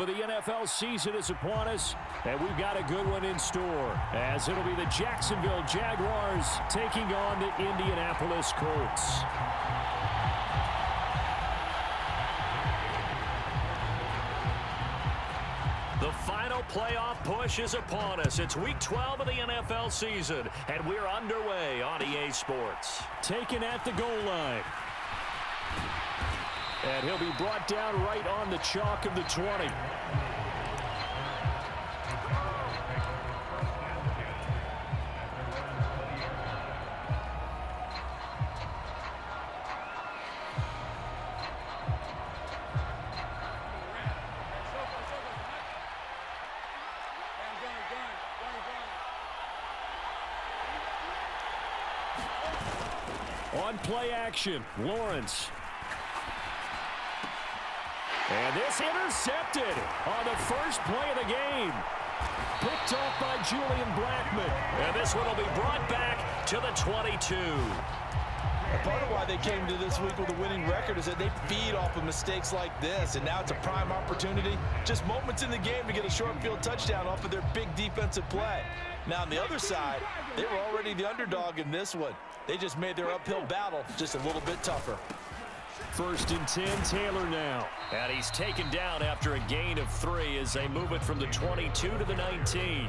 12 of the NFL season is upon us, and we've got a good one in store, as it'll be the Jacksonville Jaguars taking on the Indianapolis Colts. The final playoff push is upon us. It's Week 12 of the NFL season, and we're underway on EA Sports. Taken at the goal line. And he'll be brought down right on the chalk of the 20. On play action, Lawrence. And this intercepted on the first play of the game. Picked off by Julian Blackmon. And this one will be brought back to the 22. Part of why they came to this week with a winning record is that they feed off of mistakes like this, and now it's a prime opportunity. Just moments in the game to get a short field touchdown off of their big defensive play. Now, on the other side, they were already the underdog in this one. They just made their uphill battle just a little bit tougher. 1st and 10, Taylor now. And he's taken down after a gain of 3 as they move it from the 22 to the 19.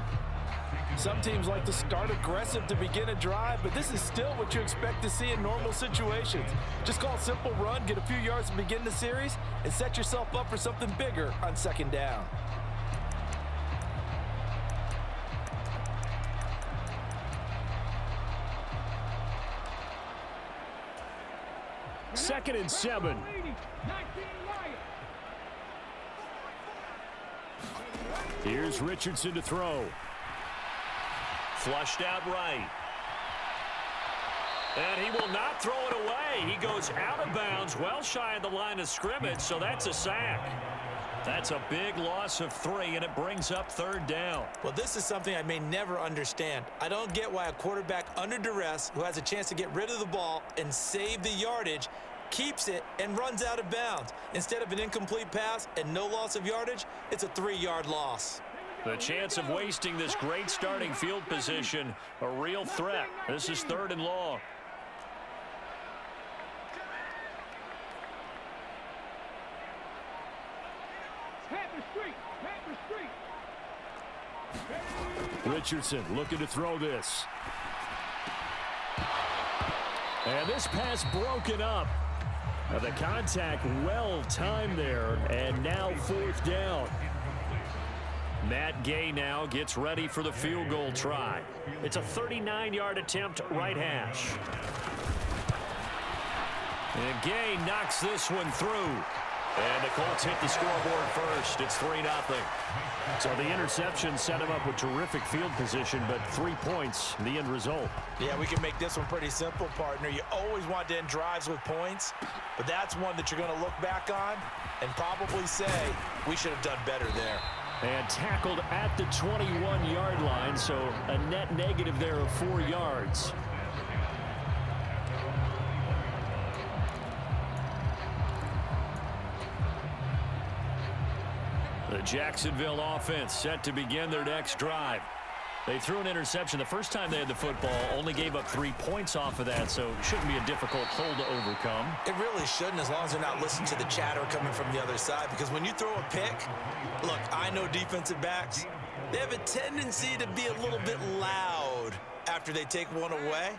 Some teams like to start aggressive to begin a drive, but this is still what you expect to see in normal situations. Just call a simple run, get a few yards to begin the series, and set yourself up for something bigger on 2nd down. Second and 7. Here's Richardson to throw. Flushed out right. And he will not throw it away. He goes out of bounds, well shy of the line of scrimmage, so that's a sack. That's a big loss of 3, and it brings up 3rd down. Well, this is something I may never understand. I don't get why a quarterback under duress who has a chance to get rid of the ball and save the yardage keeps it and runs out of bounds. Instead of an incomplete pass and no loss of yardage, it's a 3-yard loss. The chance of wasting this great starting field position, a real threat. This is 3rd and long. Richardson looking to throw this. And this pass broken up. The contact well timed there, and now 4th down. Matt Gay now gets ready for the field goal try. It's a 39-yard attempt, right hash. And Gay knocks this one through. And the Colts hit the scoreboard first. It's 3-0. So the interception set him up with terrific field position, but 3 points, the end result. Yeah, we can make this one pretty simple, partner. You always want to end drives with points, but that's one that you're going to look back on and probably say, we should have done better there. And tackled at the 21-yard line, so a net negative there of 4 yards. The Jacksonville offense set to begin their next drive. They threw an interception the first time they had the football, only gave up 3 points off of that, so it shouldn't be a difficult hole to overcome. It really shouldn't, as long as they're not listening to the chatter coming from the other side, because when you throw a pick, look, I know defensive backs, they have a tendency to be a little bit loud after they take one away,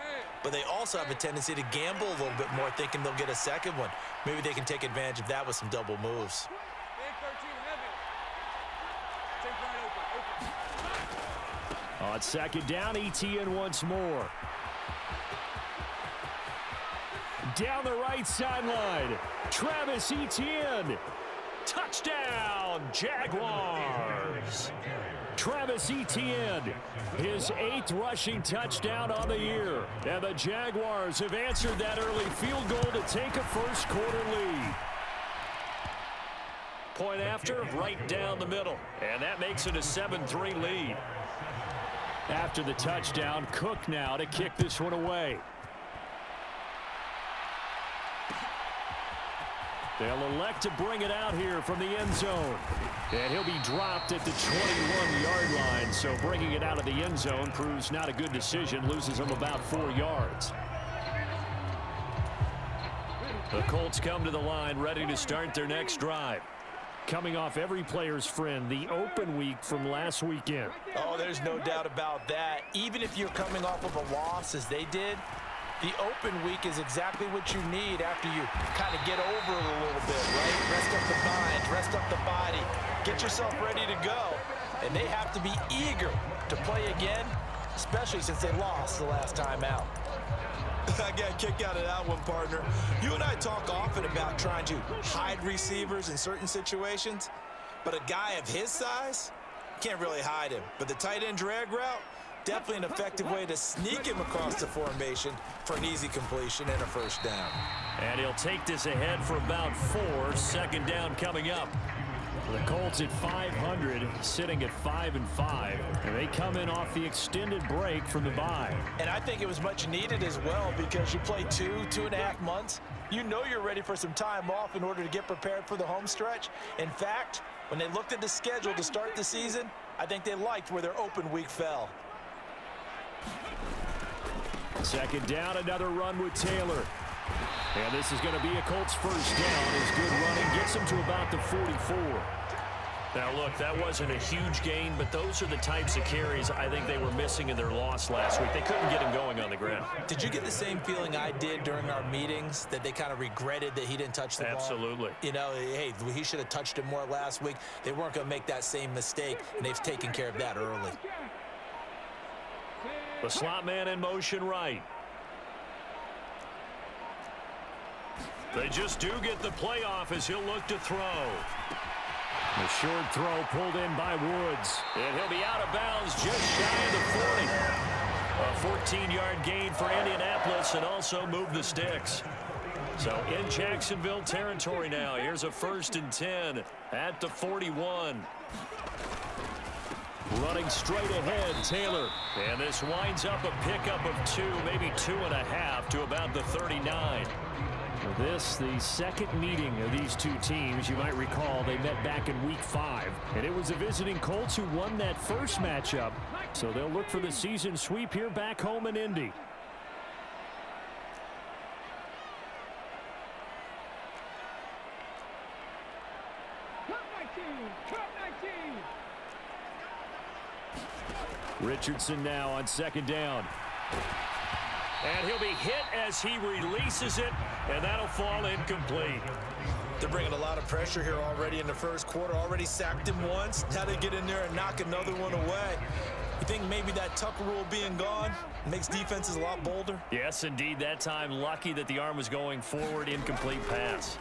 but they also have a tendency to gamble a little bit more, thinking they'll get a second one. Maybe they can take advantage of that with some double moves. On 2nd down, Etienne once more. Down the right sideline, Travis Etienne. Touchdown, Jaguars. Travis Etienne, his 8th rushing touchdown on the year. And the Jaguars have answered that early field goal to take a first-quarter lead. Point after, right down the middle. And that makes it a 7-3 lead. After the touchdown, Cook now to kick this one away. They'll elect to bring it out here from the end zone. And he'll be dropped at the 21-yard line. So bringing it out of the end zone proves not a good decision. Loses him about 4 yards. The Colts come to the line ready to start their next drive. Coming off every player's friend, the open week from last weekend. Oh, there's no doubt about that. Even if you're coming off of a loss as they did, the open week is exactly what you need after you kind of get over it a little bit, right? Rest up the mind, rest up the body, get yourself ready to go. And they have to be eager to play again, especially since they lost the last time out. I got a kick out of that one, partner. You and I talk often about trying to hide receivers in certain situations, but a guy of his size can't really hide him. But the tight end drag route, definitely an effective way to sneak him across the formation for an easy completion and a first down. And he'll take this ahead for about 4. Second down coming up. The Colts at 500, sitting at 5-5, and they come in off the extended break from the bye. And I think it was much needed as well because you play 2.5 months. You know you're ready for some time off in order to get prepared for the home stretch. In fact, when they looked at the schedule to start the season, I think they liked where their open week fell. Second down, another run with Taylor. And this is going to be a Colts first down. His good running gets him to about the 44. Now, look, that wasn't a huge gain, but those are the types of carries I think they were missing in their loss last week. They couldn't get him going on the ground. Did you get the same feeling I did during our meetings, that they kind of regretted that he didn't touch the ball? Absolutely. You know, hey, he should have touched it more last week. They weren't going to make that same mistake, and they've taken care of that early. The slot man in motion right. They just do get the playoff as he'll look to throw. The short throw pulled in by Woods. And he'll be out of bounds just shy of the 40. A 14-yard gain for Indianapolis and also move the sticks. So in Jacksonville territory now. Here's a 1st and 10 at the 41. Running straight ahead, Taylor. And this winds up a pickup of 2, maybe 2.5 to about the 39. This, the second meeting of these two teams. You might recall they met back in week 5. And it was the visiting Colts who won that first matchup. So they'll look for the season sweep here back home in Indy. Richardson now on second down. And he'll be hit as he releases it, and that'll fall incomplete. They're bringing a lot of pressure here already in the first quarter. Already sacked him once. Now they get in there and knock another one away. You think maybe that Tucker rule being gone makes defenses a lot bolder? Yes, indeed. That time, lucky that the arm was going forward. Incomplete pass.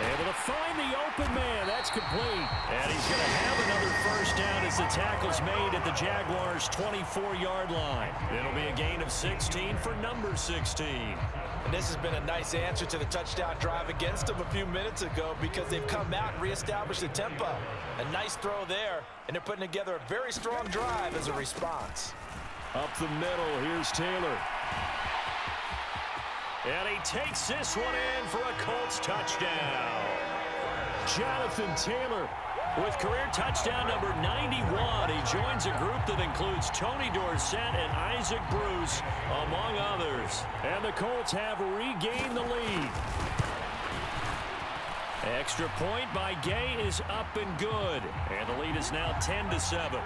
Able to find the open man. That's complete. And he's going to have another first down as the tackle's made at the Jaguars' 24-yard line. It'll be a gain of 16 for number 16. And this has been a nice answer to the touchdown drive against them a few minutes ago because they've come out and reestablished the tempo. A nice throw there, and they're putting together a very strong drive as a response. Up the middle, here's Taylor. And he takes this one in for a Colts touchdown. Jonathan Taylor with career touchdown number 91. He joins a group that includes Tony Dorsett and Isaac Bruce, among others. And the Colts have regained the lead. Extra point by Gay is up and good. And the lead is now 10-7.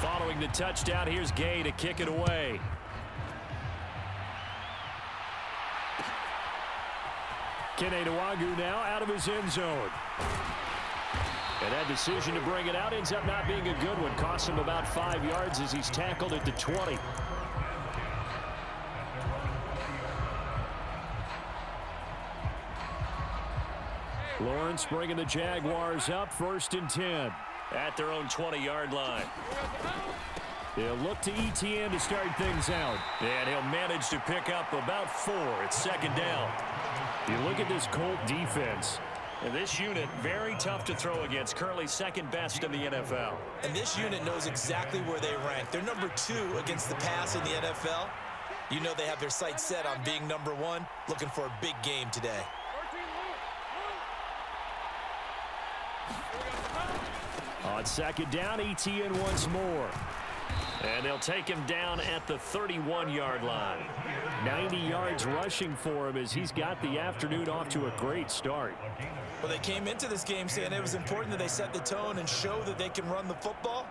Following the touchdown, here's Gay to kick it away. Kene Nwangwu now out of his end zone. And that decision to bring it out ends up not being a good one. Costs him about 5 yards as he's tackled at the 20. Lawrence bringing the Jaguars up, 1st and 10 at their own 20-yard line. They'll look to Etienne to start things out. And he'll manage to pick up about 4 at second down. You look at this Colt defense. And this unit, very tough to throw against, currently second best in the NFL. And this unit knows exactly where they rank. They're number 2 against the pass in the NFL. You know they have their sights set on being number 1, looking for a big game today. On second down, ETN once more. And they'll take him down at the 31-yard line. 90 yards rushing for him as he's got the afternoon off to a great start. Well, they came into this game saying it was important that they set the tone and show that they can run the football.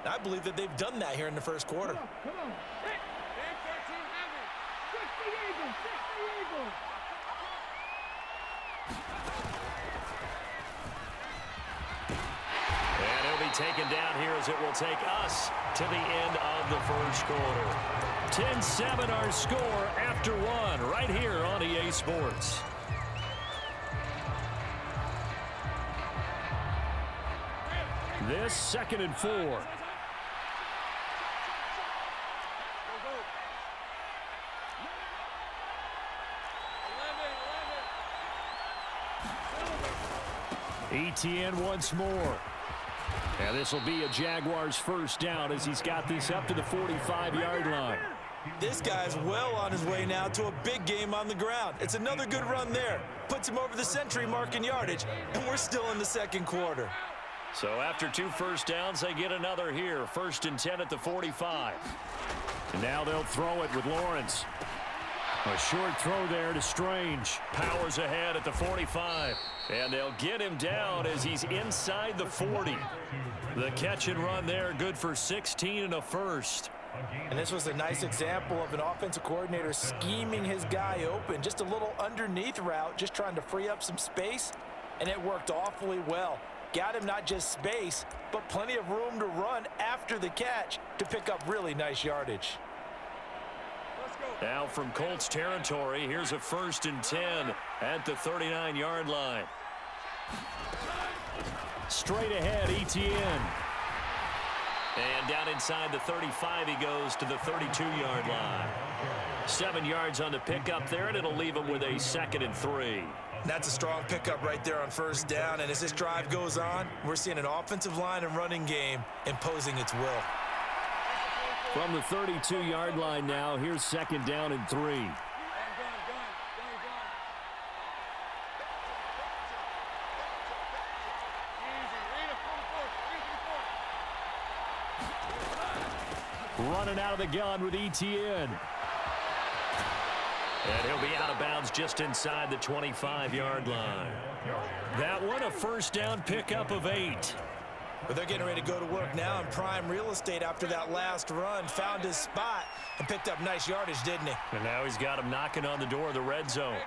And I believe that they've done that here in the first quarter. Come on. And he'll be taken down here as it will take us to the end of the first quarter. 10-7 our score after 1 right here on EA Sports. This 2nd and 4. ETN once more. And this will be a Jaguars first down as he's got this up to the 45-yard line. This guy's well on his way now to a big game on the ground. It's another good run there. Puts him over the century mark in yardage, and we're still in the second quarter. So after 2 first downs, they get another here. 1st and 10 at the 45. And now they'll throw it with Lawrence. A short throw there to Strange. Powers ahead at the 45. And they'll get him down as he's inside the 40. The catch and run there, good for 16 and a first. And this was a nice example of an offensive coordinator scheming his guy open. Just a little underneath route, just trying to free up some space. And it worked awfully well. Got him not just space, but plenty of room to run after the catch to pick up really nice yardage. Now from Colts territory, here's a 1st and 10 at the 39-yard line. Straight ahead, ETN. And down inside the 35, he goes to the 32-yard line. 7 yards on the pickup there, and it'll leave him with a 2nd and 3. That's a strong pickup right there on first down, and as this drive goes on, we're seeing an offensive line and running game imposing its will. From the 32-yard line now, here's 2nd down and 3. Running out of the gun with ETN. And he'll be out of bounds just inside the 25-yard line. That one, a first down pickup of 8. But they're getting ready to go to work now in prime real estate after that last run. Found his spot and picked up nice yardage, didn't he? And now he's got him knocking on the door of the red zone.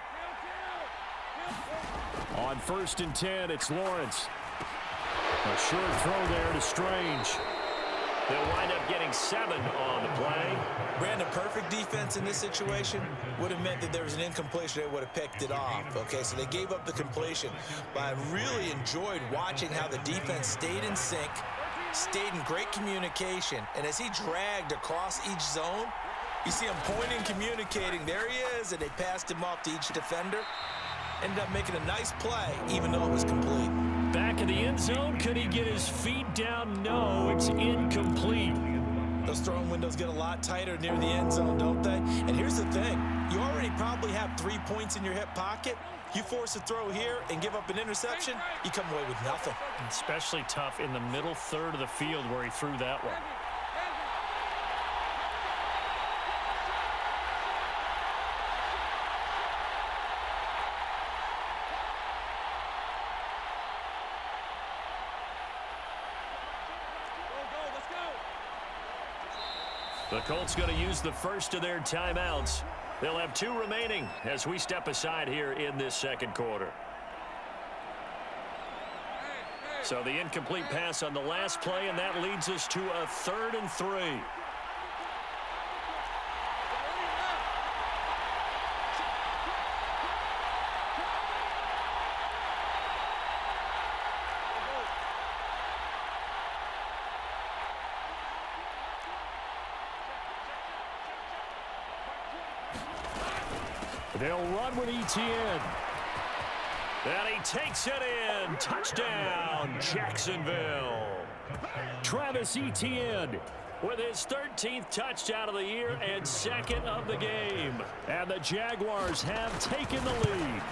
On 1st and 10, it's Lawrence. A short throw there to Strange. They'll wind up getting 7 on the play. Brandon, perfect defense in this situation would have meant that there was an incompletion. They would have picked it off. Okay, so they gave up the completion. But I really enjoyed watching how the defense stayed in sync, stayed in great communication. And as he dragged across each zone, you see him pointing, communicating. There he is, and they passed him off to each defender. Ended up making a nice play, even though it was complete. Back in the end zone, could he get his feet down? No, it's incomplete. Those throwing windows get a lot tighter near the end zone, don't they? And here's the thing. You already probably have 3 points in your hip pocket. You force a throw here and give up an interception, you come away with nothing. Especially tough in the middle third of the field where he threw that one. The Colts going to use the first of their timeouts. They'll have 2 remaining as we step aside here in this second quarter. So the incomplete pass on the last play, and that leads us to a 3rd and 3. They'll run with ETN. And he takes it in. Touchdown, Jacksonville. Travis Etienne with his 13th touchdown of the year and second of the game. And the Jaguars have taken the lead.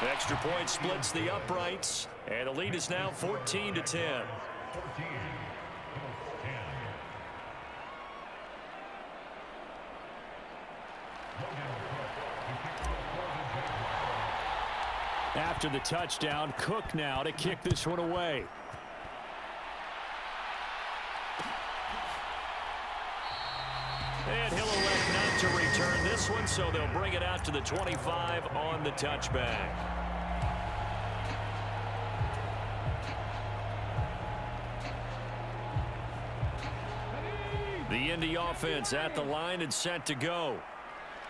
The extra point splits the uprights, and the lead is now 14-10. After the touchdown, Cook now to kick this one away. And he'll elect not to return this one, so they'll bring it out to the 25 on the touchback. The Indy offense at the line and set to go.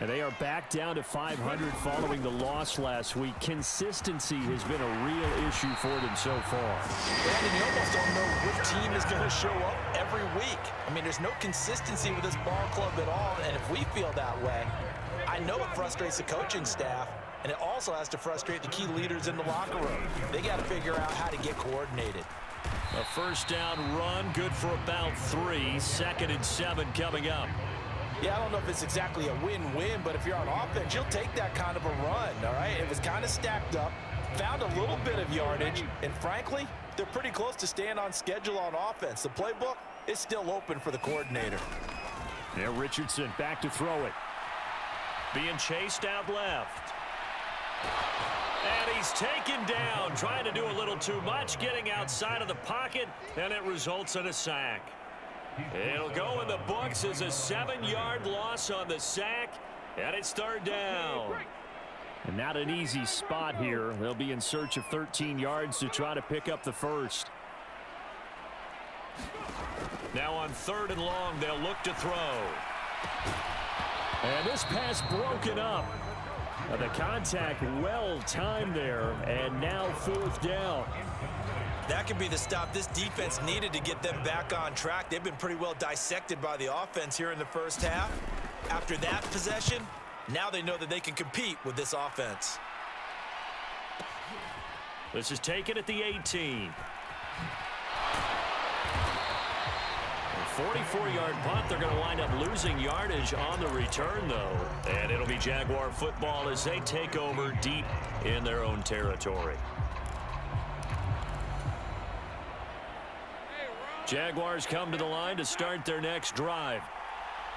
And they are back down to 500 following the loss last week. Consistency has been a real issue for them so far. Brandon, you almost don't know which team is going to show up every week. I mean, there's no consistency with this ball club at all, and if we feel that way, I know it frustrates the coaching staff, and it also has to frustrate the key leaders in the locker room. They got to figure out how to get coordinated. A first down run, good for about 3. 2nd and 7 coming up. Yeah, I don't know if it's exactly a win-win, but if you're on offense, you'll take that kind of a run, all right? It was kind of stacked up, found a little bit of yardage, and frankly, they're pretty close to staying on schedule on offense. The playbook is still open for the coordinator. Now Richardson back to throw it. Being chased out left. And he's taken down, trying to do a little too much, getting outside of the pocket, and it results in a sack. It'll go in the books as a 7-yard loss on the sack, and it's 3rd down. And not an easy spot here. They'll be in search of 13 yards to try to pick up the first. Now on 3rd and long, they'll look to throw. And this pass broken up. The contact well timed there, and now 4th down. That could be the stop this defense needed to get them back on track. They've been pretty well dissected by the offense here in the first half. After that possession, now they know that they can compete with this offense. This is taken at the 18. 44-yard punt. They're going to wind up losing yardage on the return, though. And it'll be Jaguar football as they take over deep in their own territory. Jaguars come to the line to start their next drive.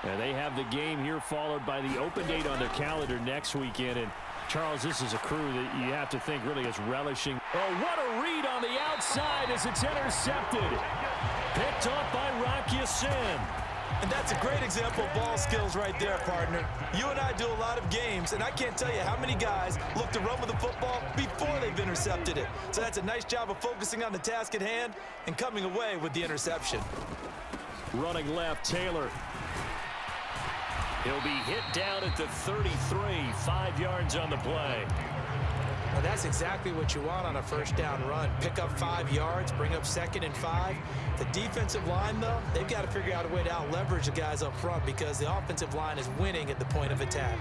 And they have the game here followed by the open date on their calendar next weekend. And Charles, this is a crew that you have to think really is relishing. Oh, what a read on the outside as it's intercepted. Picked off by Rock Ya-Sin. And that's a great example of ball skills right there, partner. You and I do a lot of games, and I can't tell you how many guys look to run with the football before they've intercepted it. So that's a nice job of focusing on the task at hand and coming away with the interception. Running left, Taylor. He'll be hit down at the 33, 5 yards on the play. Well, that's exactly what you want on a first down run. Pick up 5 yards, bring up 2nd and 5. The defensive line, though, they've got to figure out a way to out-leverage the guys up front because the offensive line is winning at the point of attack.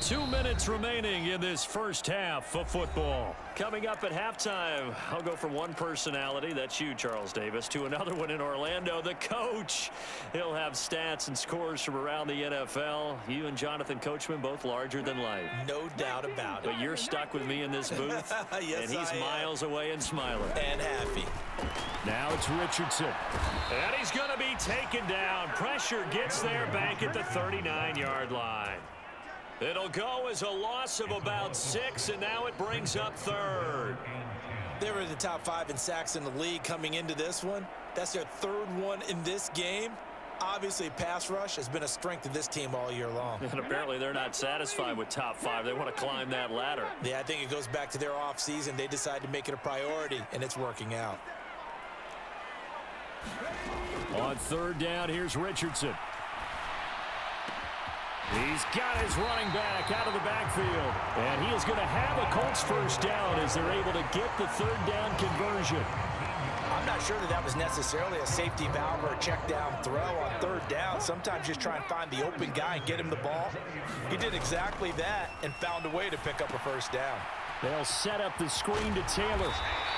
2 minutes remaining in this first half of football. Coming up at halftime, I'll go from one personality, that's you, Charles Davis, to another one in Orlando, the coach. He'll have stats and scores from around the NFL. You and Jonathan Coachman both larger than life. No doubt about it. But you're stuck with me in this booth. Yes, and he's miles away and smiling. And happy. Now it's Richardson. And he's going to be taken down. Pressure gets there back at the 39-yard line. It'll go as a loss of about 6, and now it brings up 3rd. They were in the top 5 in sacks in the league coming into this one. That's their 3rd one in this game. Obviously, pass rush has been a strength of this team all year long. And apparently they're not satisfied with top 5. They want to climb that ladder. Yeah, I think it goes back to their offseason. They decided to make it a priority, and it's working out. On 3rd down, here's Richardson. He's got his running back out of the backfield. And he is going to have a Colts first down as they're able to get the 3rd down conversion. I'm not sure that was necessarily a safety valve or a check down throw on third down. Sometimes just try and find the open guy and get him the ball. He did exactly that and found a way to pick up a first down. They'll set up the screen to Taylor.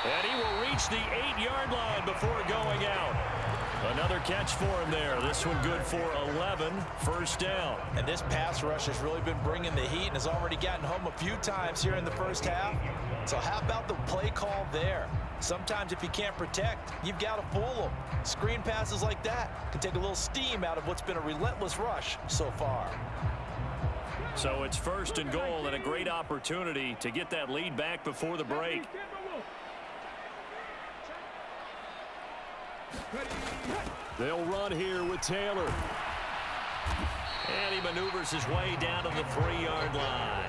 And he will reach the 8-yard line before going out. Another catch for him there. This one good for 11, first down. And this pass rush has really been bringing the heat and has already gotten home a few times here in the first half. So how about the play call there? Sometimes if you can't protect, you've got to fool them. Screen passes like that can take a little steam out of what's been a relentless rush so far. So it's first and goal and a great opportunity to get that lead back before the break. They'll run here with Taylor. And he maneuvers his way down to the 3-yard line.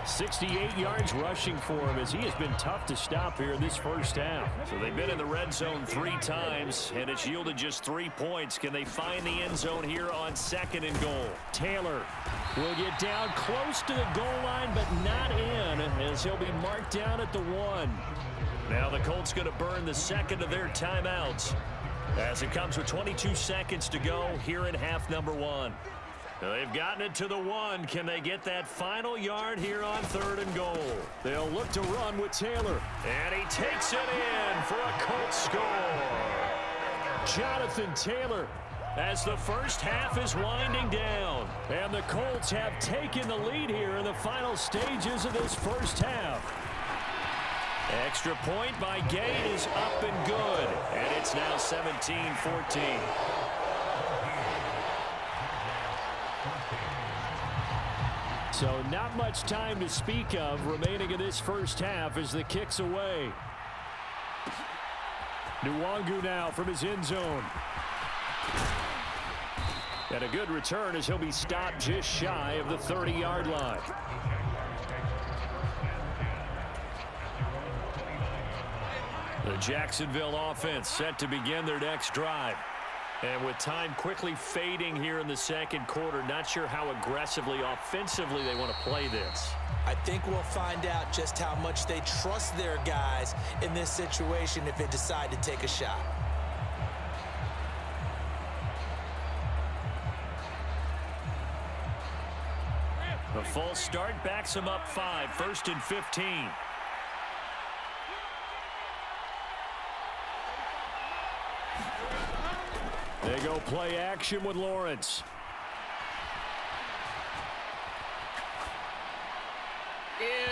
68 yards rushing for him as he has been tough to stop here in this first half. So they've been in the red zone 3 times, and it's yielded just 3 points. Can they find the end zone here on second and goal? Taylor will get down close to the goal line, but not in, as he'll be marked down at the 1. Now the Colts going to burn the second of their timeouts as it comes with 22 seconds to go here in half number 1. They've gotten it to the 1. Can they get that final yard here on third and goal? They'll look to run with Taylor. And he takes it in for a Colts score. Jonathan Taylor as the first half is winding down. And the Colts have taken the lead here in the final stages of this first half. Extra point by Gay is up and good. And it's now 17-14. So not much time to speak of remaining in this first half as the kick's away. Nwangu now from his end zone. And a good return as he'll be stopped just shy of the 30-yard line. The Jacksonville offense set to begin their next drive. And with time quickly fading here in the second quarter, not sure how aggressively, offensively they want to play this. I think we'll find out just how much they trust their guys in this situation if they decide to take a shot. A false start backs them up 5, first and 15. They go play action with Lawrence.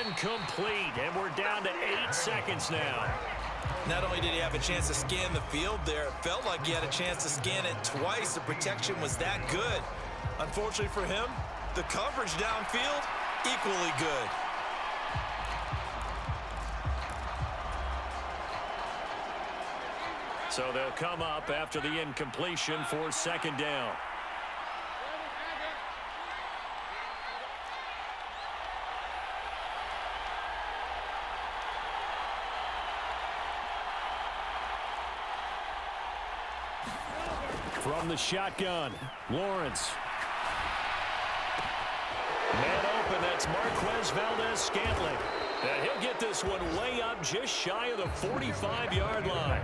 Incomplete, and we're down to 8 seconds now. Not only did he have a chance to scan the field there, it felt like he had a chance to scan it twice. The protection was that good. Unfortunately for him, the coverage downfield, equally good. So they'll come up after the incompletion for second down. From the shotgun, Lawrence. Man open, that's Marquez Valdez-Scantling. And he'll get this one way up just shy of the 45-yard line.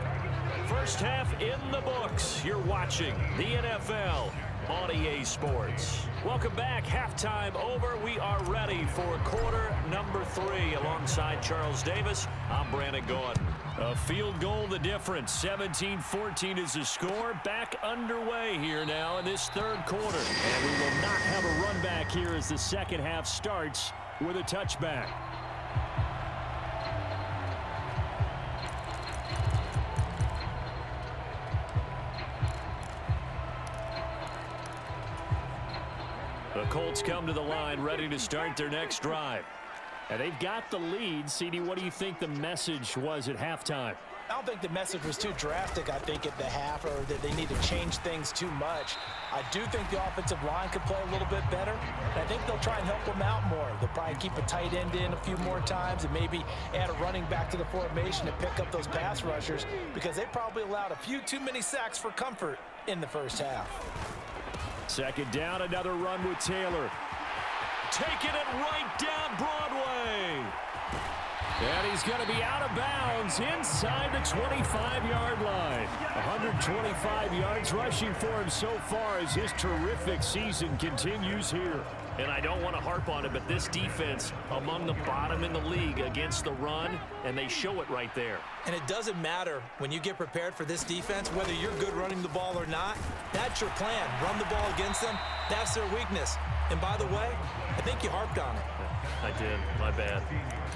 First half in the books. You're watching the NFL on EA Sports. Welcome back. Halftime over. We are ready for quarter number 3. Alongside Charles Davis, I'm Brandon Gordon. A field goal the difference. 17-14 is the score. Back underway here now in this third quarter. And we will not have a run back here as the second half starts with a touchback. The Colts come to the line ready to start their next drive. And they've got the lead. CD, what do you think the message was at halftime? I don't think the message was too drastic, I think, at the half, or that they need to change things too much. I do think the offensive line could play a little bit better, and I think they'll try and help them out more. They'll probably keep a tight end in a few more times and maybe add a running back to the formation to pick up those pass rushers, because they probably allowed a few too many sacks for comfort in the first half. Second down, another run with Taylor. Taking it right down Broadway. And he's going to be out of bounds inside the 25-yard line. 125 yards rushing for him so far as his terrific season continues here. And I don't want to harp on it, but this defense among the bottom in the league against the run, and they show it right there. And it doesn't matter when you get prepared for this defense, whether you're good running the ball or not. That's your plan. Run the ball against them. That's their weakness. And by the way, I think you harped on it. I did. My bad.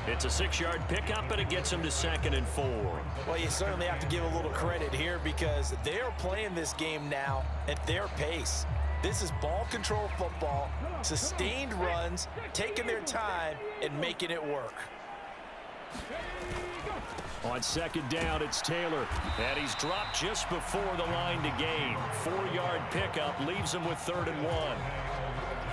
It's a 6-yard pickup, and it gets him to 2nd and 4. Well, you certainly have to give a little credit here because they're playing this game now at their pace. This is ball control football, sustained runs, taking their time, and making it work. On 2nd down, it's Taylor. And he's dropped just before the line to gain. 4-yard pickup leaves him with 3rd and 1.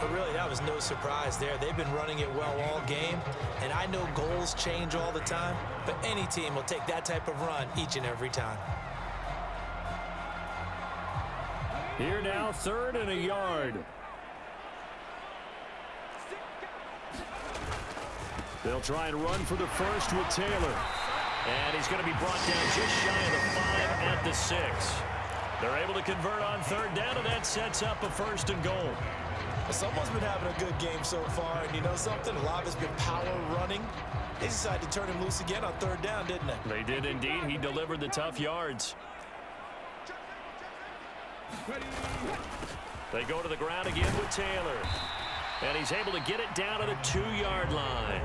But really, that was no surprise there. They've been running it well all game, and I know goals change all the time, but any team will take that type of run each and every time. Here now, 3rd and a yard. They'll try and run for the first with Taylor. And he's going to be brought down just shy of the 5 at the 6. They're able to convert on 3rd down, and that sets up a 1st and goal. Someone's been having a good game so far, and you know something? A lot has been power running. They decided to turn him loose again on 3rd down, didn't they? They did indeed. He delivered the tough yards. They go to the ground again with Taylor. And he's able to get it down to the 2-yard line.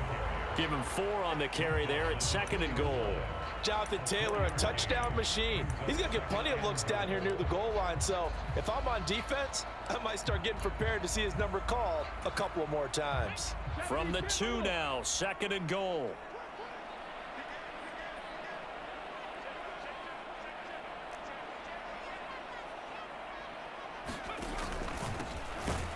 Give him 4 on the carry there at 2nd and goal. Jonathan Taylor, a touchdown machine. He's going to get plenty of looks down here near the goal line. So if I'm on defense, I might start getting prepared to see his number called a couple of more times. From the 2 now, 2nd and goal.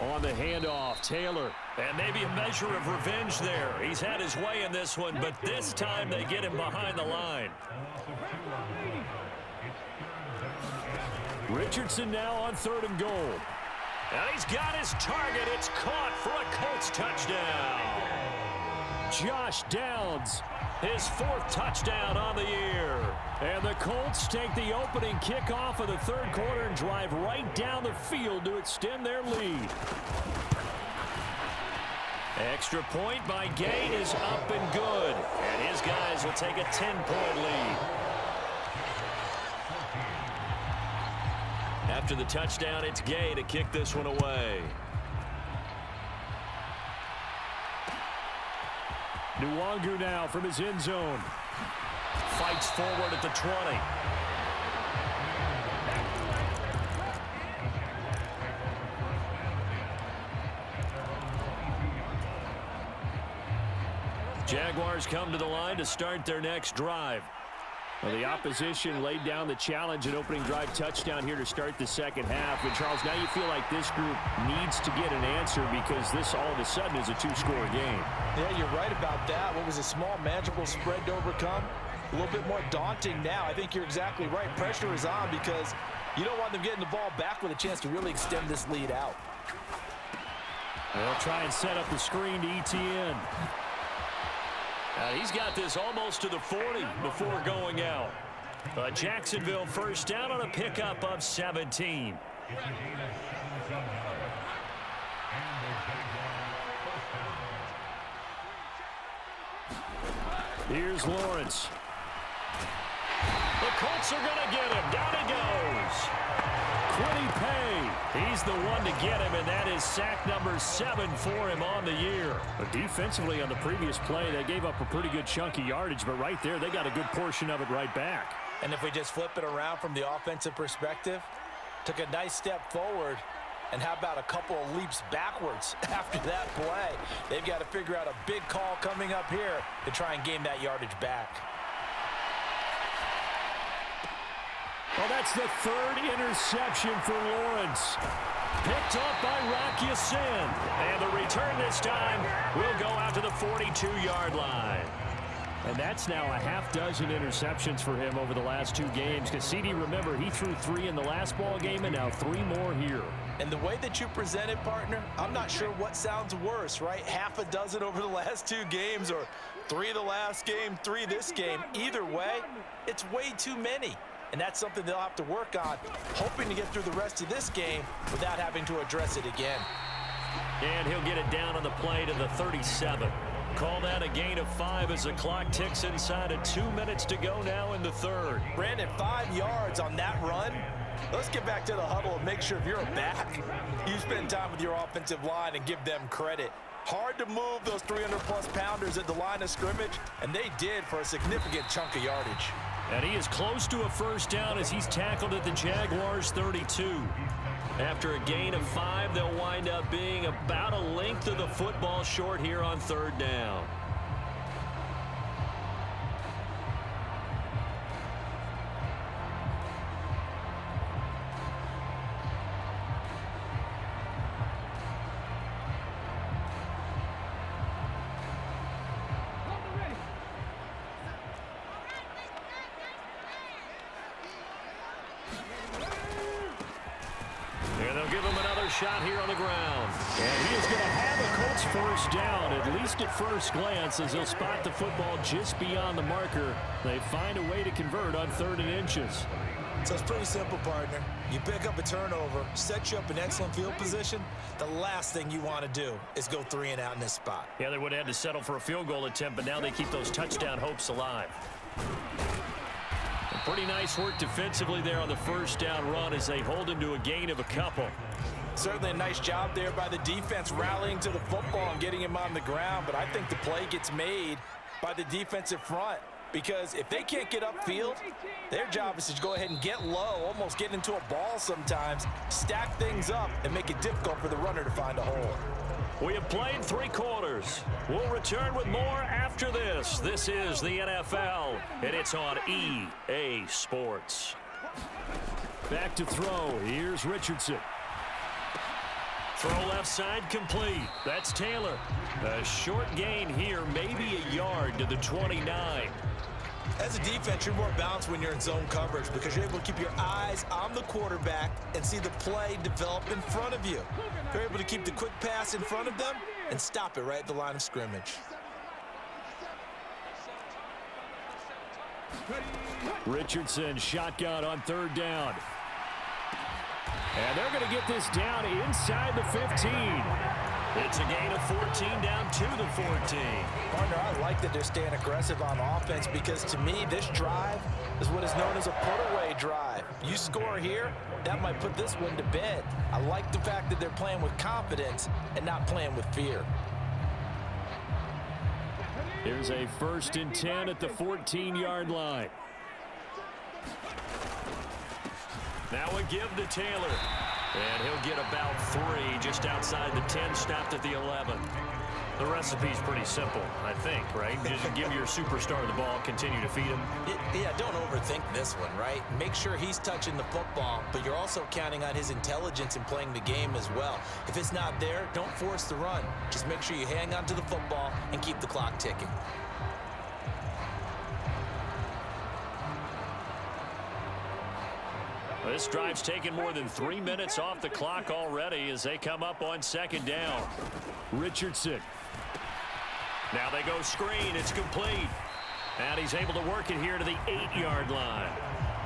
On the handoff, Taylor. And maybe a measure of revenge there. He's had his way in this one, but this time they get him behind the line. Richardson now on 3rd and goal. And he's got his target. It's caught for a Colts touchdown. Josh Downs, his 4th touchdown on the year. And the Colts take the opening kickoff of the 3rd quarter and drive right down the field to extend their lead. Extra point by Gain is up and good. And his guys will take a 10-point lead. After the touchdown, it's Gay to kick this one away. Nwangu now from his end zone. Fights forward at the 20. Jaguars come to the line to start their next drive. Well, the opposition laid down the challenge and opening drive touchdown here to start the 2nd half. And, Charles, now you feel like this group needs to get an answer because this all of a sudden is a 2-score game. Yeah, you're right about that. What was a small, manageable spread to overcome? A little bit more daunting now. I think you're exactly right. Pressure is on because you don't want them getting the ball back with a chance to really extend this lead out. They'll try and set up the screen to ETN. He's got this almost to the 40 before going out. Jacksonville 1st down on a pickup of 17. Here's Lawrence. The Colts are going to get him. Down he goes. Quiddy Pay. He's the one to get him, and that is sack number 7 for him on the year. But defensively on the previous play, they gave up a pretty good chunk of yardage, but right there, they got a good portion of it right back. And if we just flip it around from the offensive perspective, took a nice step forward, and how about a couple of leaps backwards after that play? They've got to figure out a big call coming up here to try and gain that yardage back. Well, that's the 3rd interception for Lawrence. Picked off by Rock Ya-Sin. And the return this time will go out to the 42-yard line. And that's now a half dozen interceptions for him over the last 2 games. Because CD, remember, he threw 3 in the last ball game and now 3 more here. And the way that you present it, partner, I'm not sure what sounds worse, right? Half a dozen over the last 2 games, or 3 the last game, 3 this game. Either way, it's way too many. And that's something they'll have to work on, hoping to get through the rest of this game without having to address it again. And he'll get it down on the play to the 37. Call that a gain of 5 as the clock ticks inside of 2 minutes to go now in the third. Brandon, 5 yards on that run. Let's get back to the huddle and make sure if you're a back, you spend time with your offensive line and give them credit. Hard to move those 300-plus pounders at the line of scrimmage, and they did for a significant chunk of yardage. And he is close to a first down as he's tackled at the Jaguars' 32. After a gain of 5, they'll wind up being about a length of the football short here on third down. Shot here on the ground. And he is going to have a Colts first down, at least at first glance, as he'll spot the football just beyond the marker. They find a way to convert on 3rd and inches. So it's pretty simple, partner. You pick up a turnover, set you up in excellent field position. The last thing you want to do is go 3 and out in this spot. Yeah, they would have had to settle for a field goal attempt, but now they keep those touchdown hopes alive. And pretty nice work defensively there on the first down run as they hold him to a gain of a couple. Certainly a nice job there by the defense rallying to the football and getting him on the ground, but I think the play gets made by the defensive front, because if they can't get upfield, their job is to go ahead and get low, almost get into a ball sometimes, stack things up, and make it difficult for the runner to find a hole. We have played 3 quarters. We'll return with more after this. This is the NFL, and it's on EA Sports. Back to throw. Here's Richardson. Throw left side complete. That's Taylor. A short gain here, maybe a yard to the 29. As a defense, you're more balanced when you're in zone coverage because you're able to keep your eyes on the quarterback and see the play develop in front of you. You're able to keep the quick pass in front of them and stop it right at the line of scrimmage. Richardson shotgun on 3rd down. And they're going to get this down inside the 15. It's a gain of 14 down to the 14. Partner, I like that they're staying aggressive on offense because to me, this drive is what is known as a put-away drive. You score here, that might put this one to bed. I like the fact that they're playing with confidence and not playing with fear. Here's a 1st and 10 at the 14-yard line. Now a give to Taylor. And he'll get about 3 just outside the 10, stopped at the 11. The recipe's pretty simple, I think, right? Just give your superstar the ball, continue to feed him. Yeah, don't overthink this one, right? Make sure he's touching the football, but you're also counting on his intelligence in playing the game as well. If it's not there, don't force the run. Just make sure you hang on to the football and keep the clock ticking. This drive's taken more than 3 minutes off the clock already as they come up on 2nd down. Richardson. Now they go screen. It's complete. And he's able to work it here to the 8-yard line.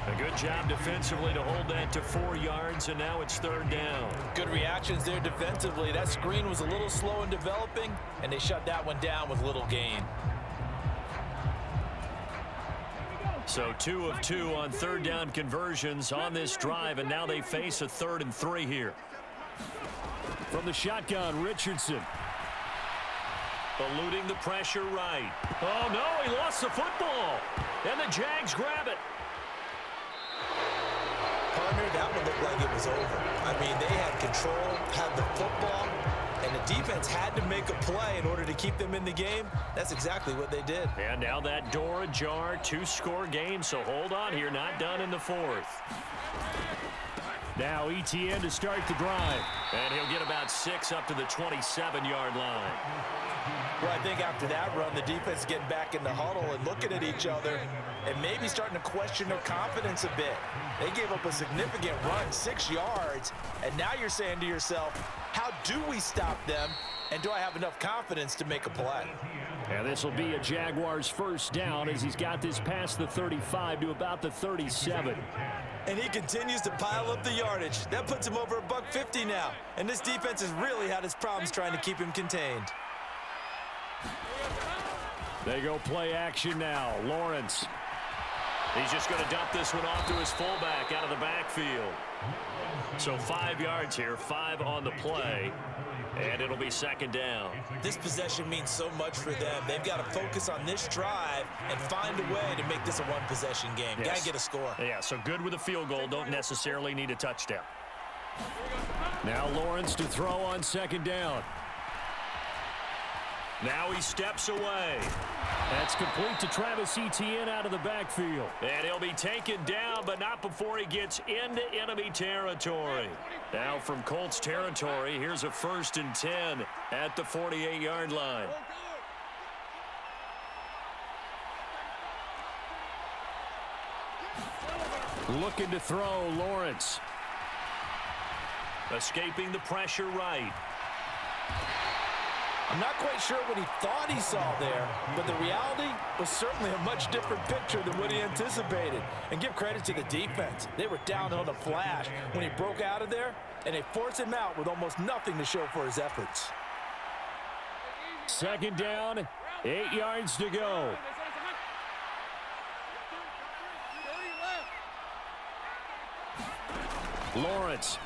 A good job defensively to hold that to 4 yards, and now it's 3rd down. Good reactions there defensively. That screen was a little slow in developing, and they shut that one down with little gain. So 2 of 2 on 3rd down conversions on this drive, and now they face a 3rd and 3 here. From the shotgun, Richardson. Eluding the pressure right. Oh, no, he lost the football. And the Jags grab it. Partner, that one looked like it was over. I mean, they had control, had the football, and the defense had to make a play in order to keep them in the game. That's exactly what they did. And now that door ajar, 2-score game, so hold on here, not done in the 4th. Now ETN to start the drive. And he'll get about 6 up to the 27-yard line. Well, I think after that run, the defense is getting back in the huddle and looking at each other and maybe starting to question their confidence a bit. They gave up a significant run, 6 yards, and now you're saying to yourself, how do we stop them, and do I have enough confidence to make a play? And this will be a Jaguars first down as he's got this past the 35 to about the 37. And he continues to pile up the yardage. That puts him over $150 now. And this defense has really had its problems trying to keep him contained. They go play action now. Lawrence. He's just going to dump this one off to his fullback out of the backfield. So 5 yards here, 5 on the play. And it'll be second down. This possession means so much for them. They've got to focus on this drive and find a way to make this a one-possession game. Yes. Got to get a score. Yeah, so good with a field goal. Don't necessarily need a touchdown. Now Lawrence to throw on second down. Now he steps away. That's complete to Travis Etienne out of the backfield. And he'll be taken down, but not before he gets into enemy territory. Now from Colts territory, here's a 1st and 10 at the 48-yard line. Looking to throw, Lawrence. Escaping the pressure right. I'm not quite sure what he thought he saw there, but the reality was certainly a much different picture than what he anticipated. And give credit to the defense. They were down on the flash when he broke out of there, and they forced him out with almost nothing to show for his efforts. Second down, 8 yards to go. Lawrence.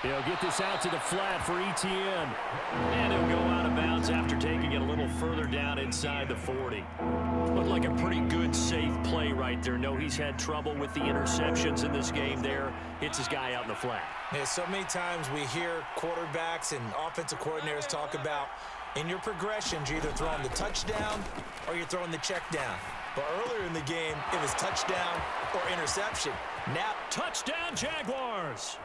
He'll get this out to the flat for Etienne. And he'll go out of bounds after taking it a little further down inside the 40. Looked like a pretty good, safe play right there. No, he's had trouble with the interceptions in this game there. Hits his guy out in the flat. Yeah, so many times we hear quarterbacks and offensive coordinators talk about in your progressions, you're either throwing the touchdown or you're throwing the check down. But earlier in the game, it was touchdown or interception. Now, touchdown, Jaguars!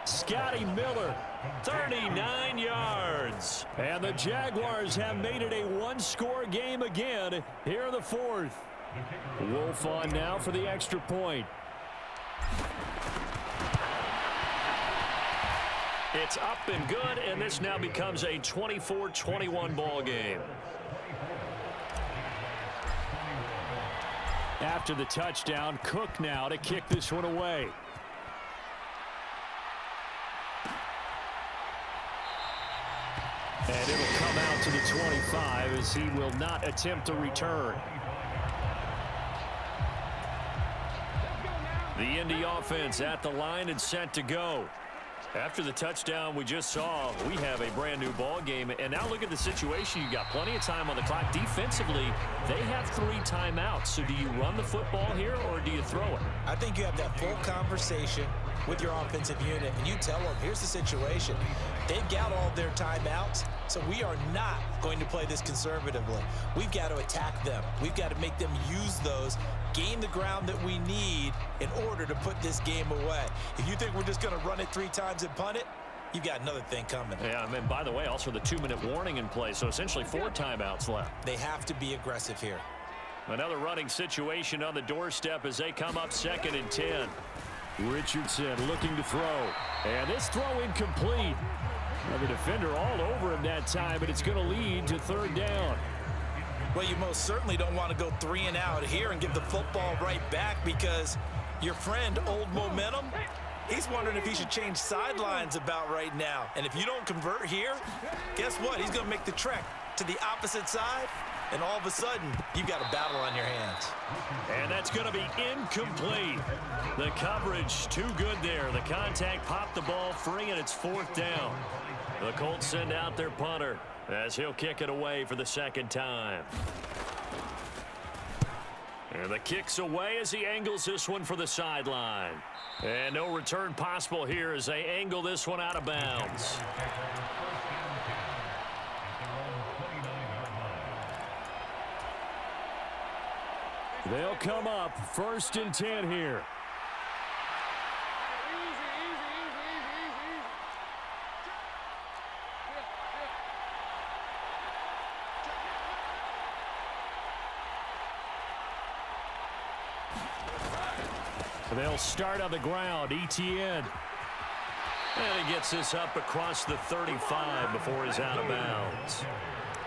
Scotty Miller, 39 yards. And the Jaguars have made it a one-score game again here in the 4th. Wolf on now for the extra point. It's up and good, and this now becomes a 24-21 ball game. After the touchdown, Cook now to kick this one away. And it'll come out to the 25 as he will not attempt to return. The Indy offense at the line and set to go. After the touchdown we just saw, we have a brand new ball game. And now look at the situation. You got plenty of time on the clock. Defensively, they have 3 timeouts. So do you run the football here or do you throw it? I think you have that full conversation with your offensive unit, and you tell them, here's the situation. They've got all their timeouts, so we are not going to play this conservatively. We've got to attack them. We've got to make them use those, gain the ground that we need in order to put this game away. If you think we're just going to run it 3 times and punt it, you've got another thing coming. Yeah, and by the way, also the 2-minute warning in play, so essentially 4 timeouts left. They have to be aggressive here. Another running situation on the doorstep as they come up 2nd and 10. Richardson looking to throw. And this throw incomplete. Well, the defender all over him that time, but it's going to lead to 3rd down. Well, you most certainly don't want to go 3 and out here and give the football right back because your friend, Old Momentum, he's wondering if he should change sidelines about right now. And if you don't convert here, guess what? He's going to make the trek to the opposite side, and all of a sudden, you've got a battle on your hands. And that's going to be incomplete. The coverage too good there. The contact popped the ball free, and it's 4th down. The Colts send out their punter as he'll kick it away for the 2nd time. And the kick's away as he angles this one for the sideline. And no return possible here as they angle this one out of bounds. They'll come up 1st and 10 here. They'll start on the ground. ETN. And he gets this up across the 35 before he's out of bounds.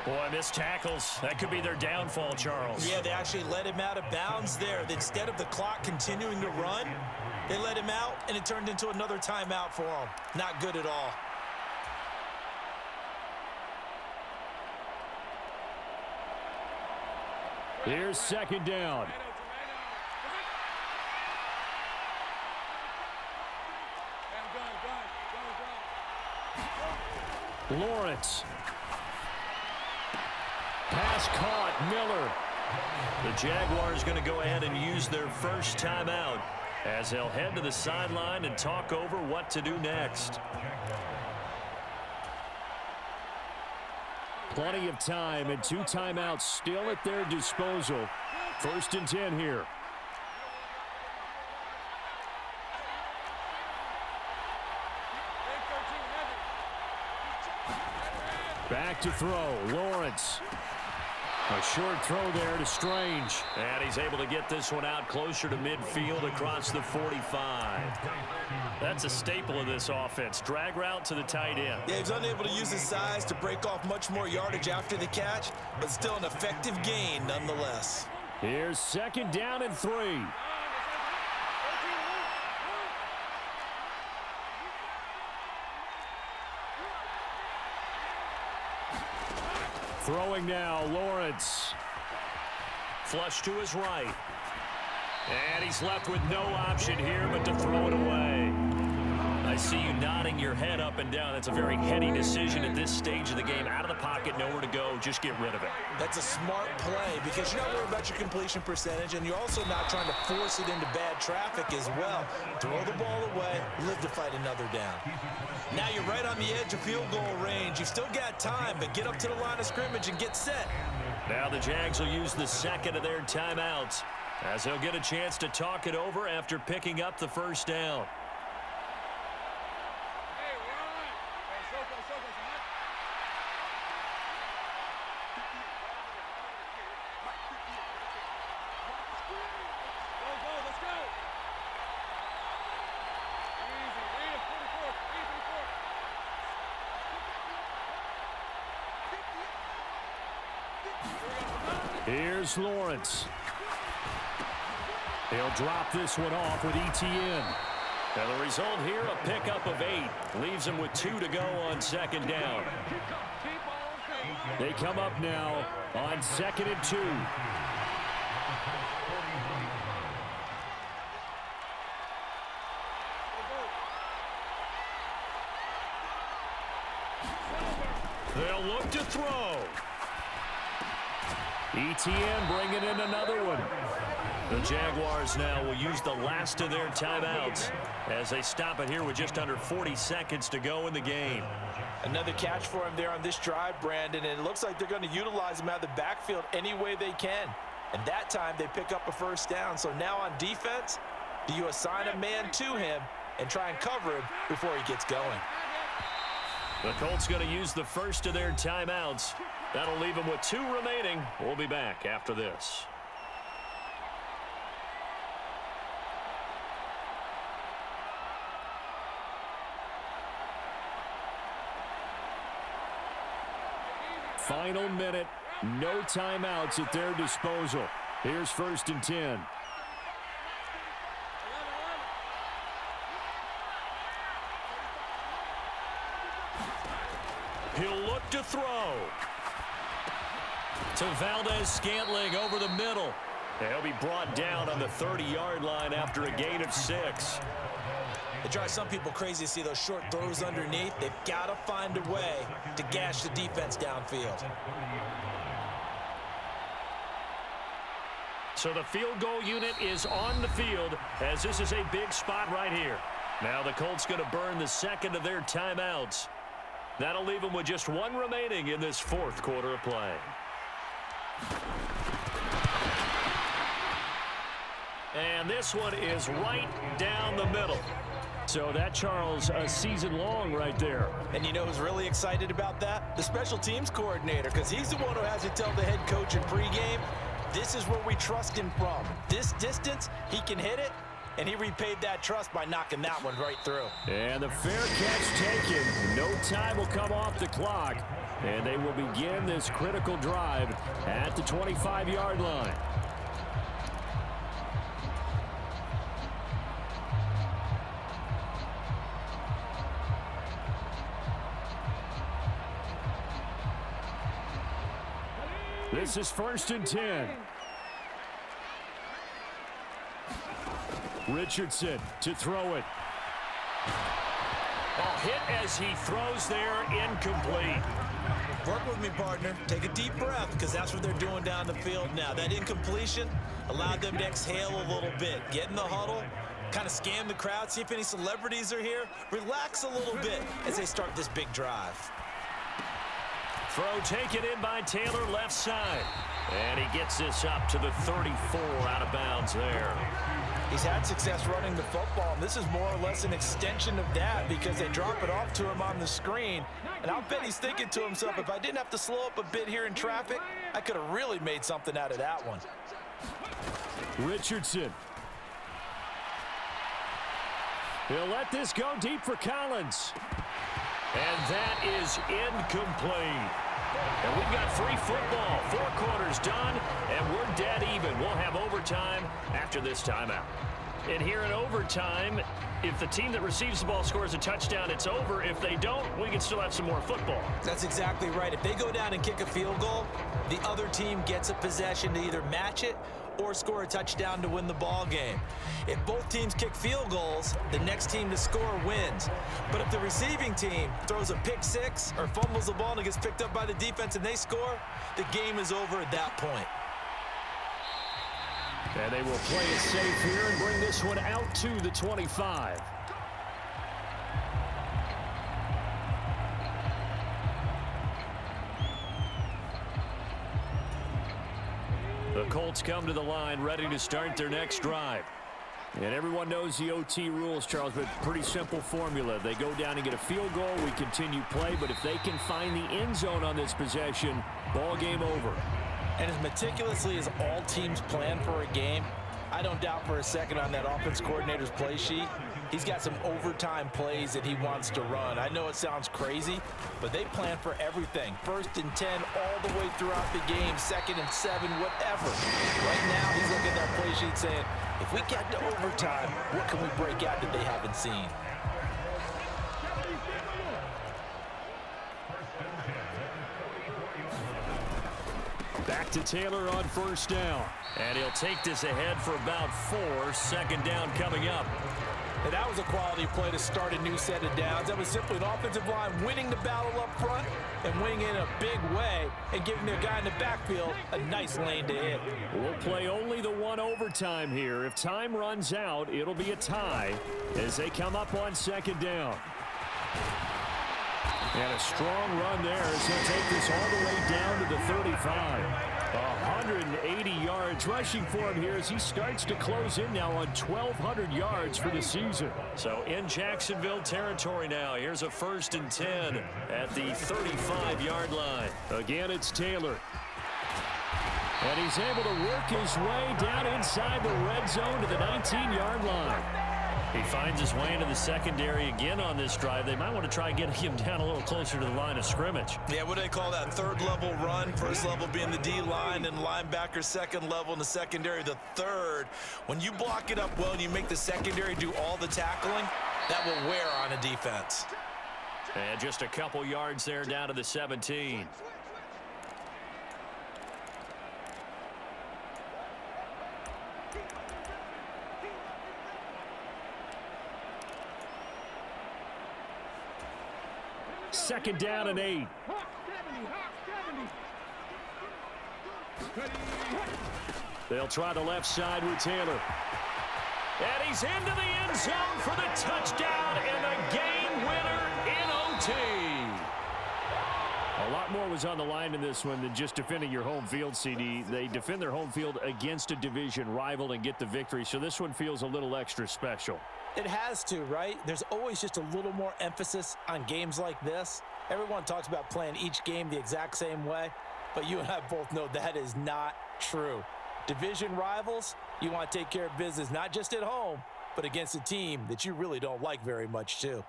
Boy, missed tackles. That could be their downfall, Charles. Yeah, they actually let him out of bounds there. Instead of the clock continuing to run, they let him out, and it turned into another timeout for him. Not good at all. Here's second down. Lawrence. Pass caught. Miller. The Jaguars going to go ahead and use their first timeout as they'll head to the sideline and talk over what to do next. Plenty of time and 2 timeouts still at their disposal. 1st and 10 here. Back to throw. Lawrence. A short throw there to Strange. And he's able to get this one out closer to midfield across the 45. That's a staple of this offense. Drag route to the tight end. Yeah, he's unable to use his size to break off much more yardage after the catch, but still an effective gain nonetheless. Here's second down and 3. Throwing now, Lawrence. Flush to his right. And he's left with no option here but to throw it away. I see you nodding your head up and down. That's a very heady decision at this stage of the game. Out of the pocket, nowhere to go. Just get rid of it. That's a smart play because you're not worried about your completion percentage, and you're also not trying to force it into bad traffic as well. Throw the ball away, live to fight another down. Now you're right on the edge of field goal range. You've still got time, but get up to the line of scrimmage and get set. Now the Jags will use the second of their timeouts as they'll get a chance to talk it over after picking up the first down. Here's Lawrence. He'll drop this one off with ETN. And the result here, a pickup of 8. Leaves him with 2 to go on second down. They come up now on 2nd and 2. They'll look to throw. ETN bringing in another one. The Jaguars now will use the last of their timeouts as they stop it here with just under 40 seconds to go in the game. Another catch for him there on this drive, Brandon, and it looks like they're going to utilize him out of the backfield any way they can. And that time they pick up a first down. So now on defense, do you assign a man to him and try and cover him before he gets going? The Colts going to use the first of their timeouts. That'll leave them with 2 remaining. We'll be back after this. Final minute. No timeouts at their disposal. Here's 1st and 10. He'll look to throw. To Valdez-Scantling over the middle. He'll be brought down on the 30-yard line after a gain of 6. It drives some people crazy to see those short throws underneath. They've got to find a way to gash the defense downfield. So the field goal unit is on the field as this is a big spot right here. Now the Colts going to burn the second of their timeouts. That'll leave them with just 1 remaining in this 4th quarter of play. And this one is right down the middle. So that, Charles, a season long right there. And you know who's really excited about that? The special teams coordinator, because he's the one who has to tell the head coach in pregame, this is where we trust him from. This distance, he can hit it. and he repaid that trust by knocking that one right through. And the fair catch taken. No time will come off the clock, and they will begin this critical drive at the 25-yard line. This is 1st and 10. Richardson to throw it. Ball hit as he throws there, incomplete. Work with me, partner. Take a deep breath, because that's what they're doing down the field now. That incompletion allowed them to exhale a little bit. Get in the huddle, kind of scan the crowd, see if any celebrities are here. Relax a little bit as they start this big drive. Throw taken in by Taylor, left side. And he gets this up to the 34, out of bounds there. He's had success running the football, and this is more or less an extension of that because they drop it off to him on the screen. And I'll bet he's thinking to himself, if I didn't have to slow up a bit here in traffic, I could have really made something out of that one. Richardson. He'll let this go deep for Collins. And that is incomplete. And we've got free football. 4 quarters done, and we're dead even. We'll have overtime after this timeout. And here in overtime, if the team that receives the ball scores a touchdown, it's over. If they don't, we can still have some more football. That's exactly right. If they go down and kick a field goal, the other team gets a possession to either match it or score a touchdown to win the ball game. If both teams kick field goals, the next team to score wins. But if the receiving team throws a pick six or fumbles the ball and it gets picked up by the defense and they score, the game is over at that point. And they will play it safe here and bring this one out to the 25. The Colts come to the line ready to start their next drive. And everyone knows the OT rules, Charles, but pretty simple formula. They go down and get a field goal, we continue play, but if they can find the end zone on this possession, ball game over. And as meticulously as all teams plan for a game, I don't doubt for a second on that offense coordinator's play sheet, he's got some overtime plays that he wants to run. I know it sounds crazy, but they plan for everything. 1st and 10 all the way throughout the game, 2nd and 7, whatever. Right now, he's looking at that play sheet saying, if we get to overtime, what can we break out that they haven't seen? Back to Taylor on 1st down. And he'll take this ahead for about 4. 2nd down coming up. And that was a quality play to start a new set of downs. That was simply an offensive line winning the battle up front and winning in a big way and giving their guy in the backfield a nice lane to hit. We'll play only the 1 overtime here. If time runs out, it'll be a tie as they come up on 2nd down. And a strong run there as he'll take this all the way down to the 35. 180 yards rushing for him here as he starts to close in now on 1,200 yards for the season. So in Jacksonville territory now. Here's a 1st and 10 at the 35-yard line. Again, it's Taylor. And he's able to work his way down inside the red zone to the 19-yard line. He finds his way into the secondary again on this drive. They might want to try getting him down a little closer to the line of scrimmage. Yeah, what do they call that? 3rd level run. 1st level being the D-line and linebacker. 2nd level in the secondary, the 3rd. When you block it up well and you make the secondary do all the tackling, that will wear on a defense. And just a couple yards there down to the 17. Second down and 8. They'll try the left side with Taylor. And he's into the end zone for the touchdown and the game winner in OT. A lot more was on the line in this one than just defending your home field, CD. They defend their home field against a division rival and get the victory, so this one feels a little extra special. It has to, right? There's always just a little more emphasis on games like this. Everyone talks about playing each game the exact same way, but you and I both know that is not true. Division rivals, you want to take care of business, not just at home, but against a team that you really don't like very much, too.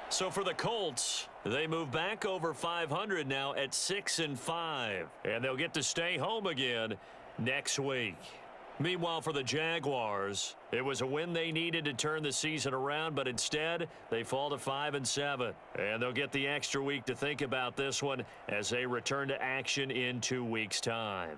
So for the Colts, they move back over 500 now at 6-5, and they'll get to stay home again next week. Meanwhile, for the Jaguars, it was a win they needed to turn the season around, but instead they fall to 5-7, and they'll get the extra week to think about this one as they return to action in 2 weeks' time.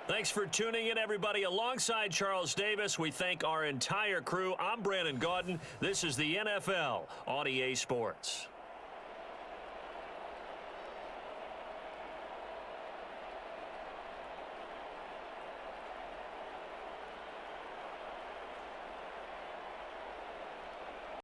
Thanks for tuning in, everybody. Alongside Charles Davis, we thank our entire crew. I'm Brandon Gaudin. This is the NFL on EA Sports.